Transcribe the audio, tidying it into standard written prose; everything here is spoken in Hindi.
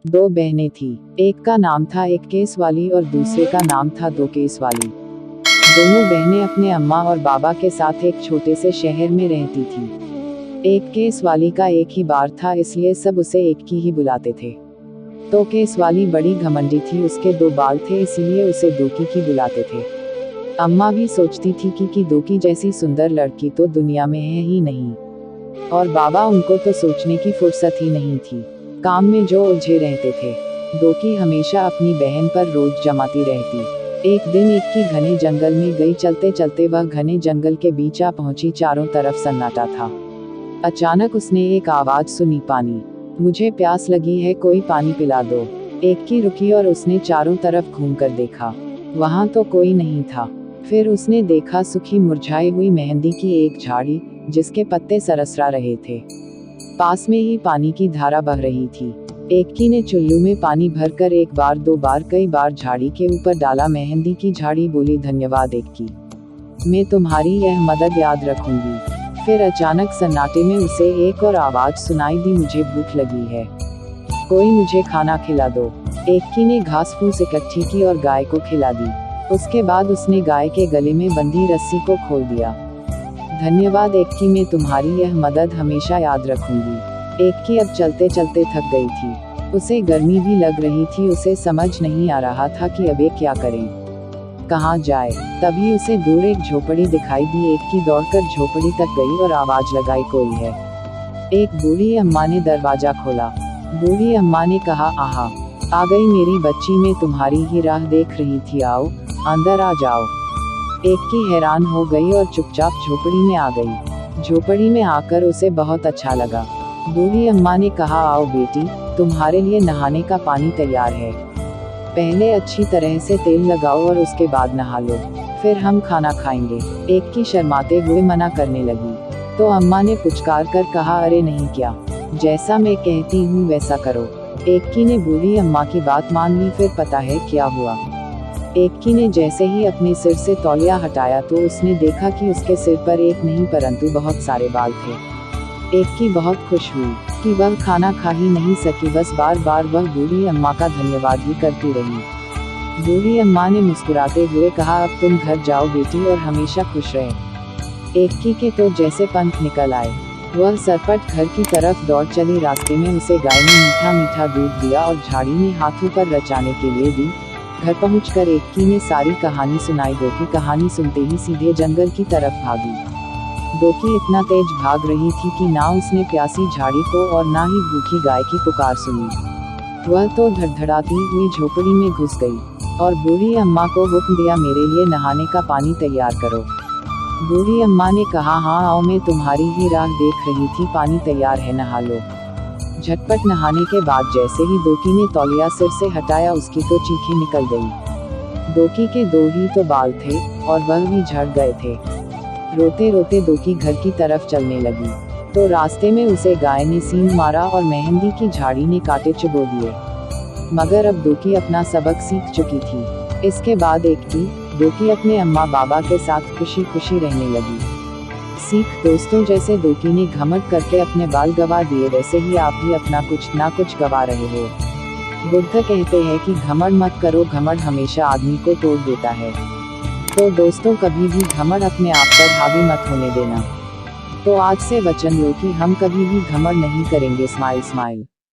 दो बहनें थी। एक का नाम था एक केस वाली और दूसरे का नाम था दो केस वाली। दोनों बहनें अपने अम्मा और बाबा के साथ एक छोटे से शहर में रहती थी। एक केस वाली का एक ही बार था, इसलिए सब उसे एक की ही बुलाते थे। तो केस वाली बड़ी घमंडी थी, उसके दो बाल थे इसीलिए उसे दोकी की बुलाते थे। अम्मा भी सोचती थी कि दोकी जैसी सुंदर लड़की तो दुनिया में है ही नहीं, और बाबा उनको तो सोचने की फुर्सत ही नहीं थी, काम में जो उलझे रहते थे। दोकी हमेशा अपनी बहन पर रोज जमाती रहती। एक दिन एक की घने जंगल में गई, चलते चलते वह घने जंगल के बीच आ पहुंची। चारों तरफ सन्नाटा था। अचानक उसने एक आवाज सुनी, पानी, मुझे प्यास लगी है, कोई पानी पिला दो। एक की रुकी और उसने चारों तरफ घूमकर देखा, वहां तो कोई नहीं था। फिर उसने देखा सूखी मुरझाई हुई मेहंदी की एक झाड़ी, जिसके पत्ते सरसरा रहे थे। पास में ही पानी की धारा बह रही थी। एक की ने चुल्लू में पानी भरकर एक बार, दो बार, कई बार झाड़ी के ऊपर डाला। मेहंदी की झाड़ी बोली, धन्यवाद एक की, मैं तुम्हारी यह मदद याद रखूंगी। फिर अचानक सन्नाटे में उसे एक और आवाज सुनाई दी, मुझे भूख लगी है, कोई मुझे खाना खिला दो। एक की ने घास फूस इकट्ठी की और गाय को खिला दी। उसके बाद उसने गाय के गले में बंधी रस्सी को खोल दिया। धन्यवाद एक की, मैं तुम्हारी यह मदद हमेशा याद रखूंगी। एक की अब चलते चलते थक गई थी, उसे गर्मी भी लग रही थी। उसे समझ नहीं आ रहा था कि अब ये क्या करें, कहाँ जाए। तभी उसे दूर एक झोपड़ी दिखाई दी। एक की दौड़कर झोपड़ी तक गई और आवाज लगाई, कोई है। एक बूढ़ी अम्मा ने दरवाजा खोला। बूढ़ी अम्मा ने कहा, आहा, आ गई मेरी बच्ची, मैं तुम्हारी ही राह देख रही थी, आओ अंदर आ जाओ। एक की हैरान हो गई और चुपचाप झोपड़ी में आ गई। झोपड़ी में आकर उसे बहुत अच्छा लगा। बूढ़ी अम्मा ने कहा, आओ बेटी, तुम्हारे लिए नहाने का पानी तैयार है। पहले अच्छी तरह से तेल लगाओ और उसके बाद नहा लो, फिर हम खाना खाएंगे। एक की शर्माते हुए मना करने लगी, तो अम्मा ने पुचकार कर कहा, अरे नहीं, क्या, जैसा मैं कहती हूँ वैसा करो। एक की ने बूढ़ी अम्मा की बात मान ली। फिर पता है क्या हुआ। एक की ने जैसे ही अपने सिर से तौलिया हटाया तो उसने देखा कि उसके सिर पर एक नहीं परंतु बहुत सारे बाल थे। एक की बहुत खुश हुई कि वह खाना खा ही नहीं सकी, बस बार बार वह बूढ़ी अम्मा का धन्यवाद ही करती रही। बूढ़ी अम्मा ने मुस्कुराते हुए कहा, अब तुम घर जाओ बेटी और हमेशा खुश रहे। एक की के तो जैसे पंख निकल आए। वह सरपट घर की तरफ दौड़ चली। रास्ते में उसे गाय ने मीठा मीठा दूध दिया और झाड़ी ने हाथों पर रचाने के लिए दी। घर पहुंचकर एक की ने सारी कहानी सुनाई। दोकी कहानी सुनते ही सीधे जंगल की तरफ भागी। दोकी इतना तेज भाग रही थी कि ना उसने प्यासी झाड़ी को और ना ही भूखी गाय की पुकार सुनी। वह तो धड़धड़ाती हुई झोपड़ी में घुस गई और बूढ़ी अम्मा को हुक्म दिया, मेरे लिए नहाने का पानी तैयार करो। बूढ़ी अम्मा ने कहा, हाँ आओ, मैं तुम्हारी ही राह देख रही थी, पानी तैयार है, नहा लो। झटपट नहाने के बाद जैसे ही दोकी ने तौलिया सिर से हटाया, उसकी तो चीखें निकल गई। दोकी के दो ही तो बाल थे और वह भी झड़ गए थे। रोते रोते दोकी घर की तरफ चलने लगी तो रास्ते में उसे गाय ने सींग मारा और मेहंदी की झाड़ी ने कांटे चुभो दिए। मगर अब दोकी अपना सबक सीख चुकी थी। इसके बाद एक की दोकी अपने अम्मा बाबा के साथ खुशी खुशी रहने लगी। सीख दोस्तों, जैसे दोकी ने घमंड करके अपने बाल गवा दिए, वैसे ही आप भी अपना कुछ ना कुछ गवा रहे हो। बुद्ध कहते हैं कि घमंड मत करो, घमंड हमेशा आदमी को तोड़ देता है। तो दोस्तों, कभी भी घमंड अपने आप पर हावी मत होने देना। तो आज से वचन लो कि हम कभी भी घमंड नहीं करेंगे। Smile smile.